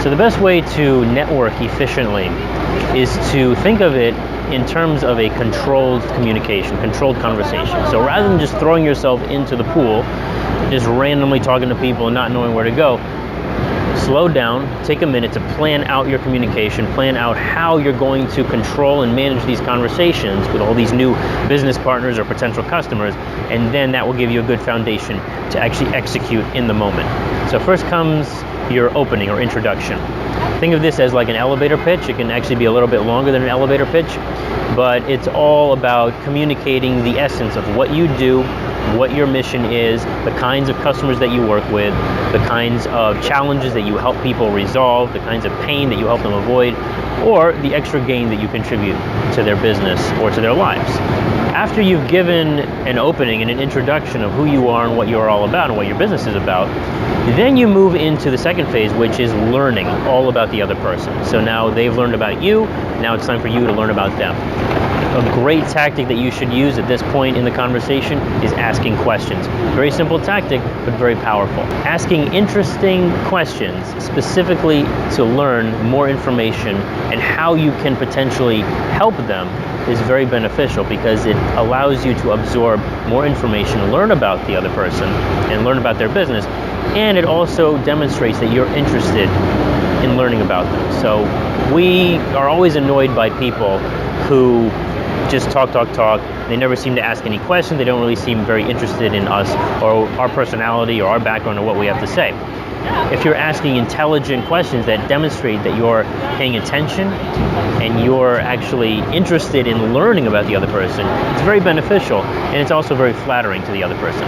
So the best way to network efficiently is to think of it in terms of a controlled communication, controlled conversation. So rather than just throwing yourself into the pool, just randomly talking to people and not knowing where to go, slow down, take a minute to plan out your communication, plan out how you're going to control and manage these conversations with all these new business partners or potential customers, and then that will give you a good foundation to actually execute in the moment. So first comes your opening or introduction. Think of this as like an elevator pitch. It can actually be a little bit longer than an elevator pitch, but it's all about communicating the essence of what you do, what your mission is, the kinds of customers that you work with, the kinds of challenges that you help people resolve, the kinds of pain that you help them avoid, or the extra gain that you contribute to their business or to their lives. After you've given an opening and an introduction of who you are and what you're all about and what your business is about, then you move into the second phase, which is learning all about the other person. So now they've learned about you, now it's time for you to learn about them. A great tactic that you should use at this point in the conversation is asking questions. Very simple tactic, but very powerful. Asking interesting questions specifically to learn more information and how you can potentially help them is very beneficial, because it allows you to absorb more information, learn about the other person, and learn about their business. And it also demonstrates that you're interested in learning about them. So we are always annoyed by people who just talk. They never seem to ask any questions. They don't really seem very interested in us or our personality or our background or what we have to say. If you're asking intelligent questions that demonstrate that you're paying attention and you're actually interested in learning about the other person, it's very beneficial, and it's also very flattering to the other person.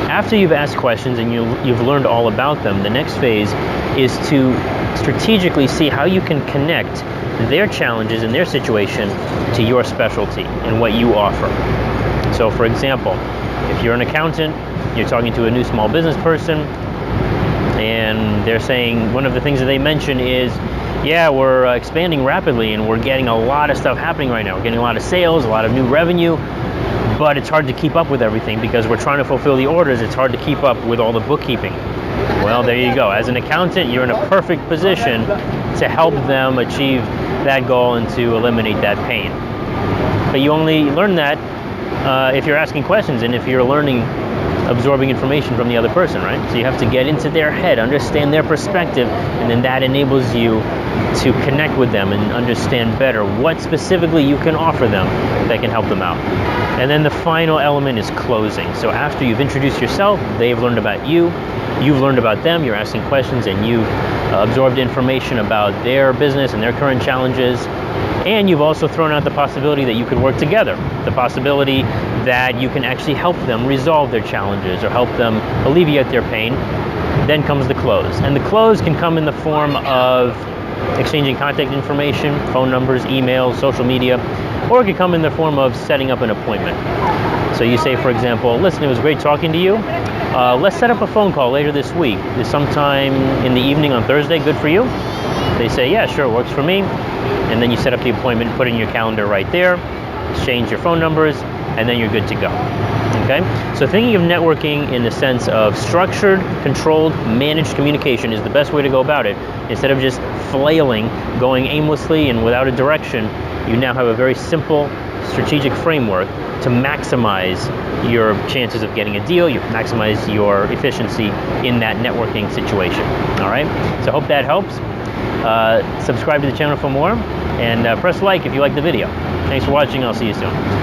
After you've asked questions and you've learned all about them, the next phase is to strategically see how you can connect their challenges and their situation to your specialty and what you offer. So for example, if you're an accountant, you're talking to a new small business person, and they're saying one of the things that they mention is, yeah, we're expanding rapidly and we're getting a lot of stuff happening right now. We're getting a lot of sales, a lot of new revenue, but it's hard to keep up with everything because we're trying to fulfill the orders. It's hard to keep up with all the bookkeeping. Well, there you go. As an accountant, you're in a perfect position to help them achieve that goal and to eliminate that pain. But you only learn that if you're asking questions and if you're absorbing information from the other person, right? So you have to get into their head, understand their perspective, and then that enables you to connect with them and understand better what specifically you can offer them that can help them out. And then the final element is closing. So after you've introduced yourself, they've learned about you, you've learned about them, you're asking questions, and you've absorbed information about their business and their current challenges. And you've also thrown out the possibility that you could work together, the possibility that you can actually help them resolve their challenges or help them alleviate their pain. Then comes the close. And the close can come in the form of exchanging contact information, phone numbers, emails, social media, or it could come in the form of setting up an appointment. So you say, for example, listen, it was great talking to you. Let's set up a phone call later this week. Is sometime in the evening on Thursday good for you? They say, yeah, sure, works for me. And then you set up the appointment, put it in your calendar right there, exchange your phone numbers, and then you're good to go. Okay? So thinking of networking in the sense of structured, controlled, managed communication is the best way to go about it. Instead of just flailing, going aimlessly and without a direction, you now have a very simple, strategic framework to maximize your chances of getting a deal, you maximize your efficiency in that networking situation. All right? So I hope that helps. Subscribe to the channel for more, and press like if you like the video. Thanks for watching. I'll see you soon.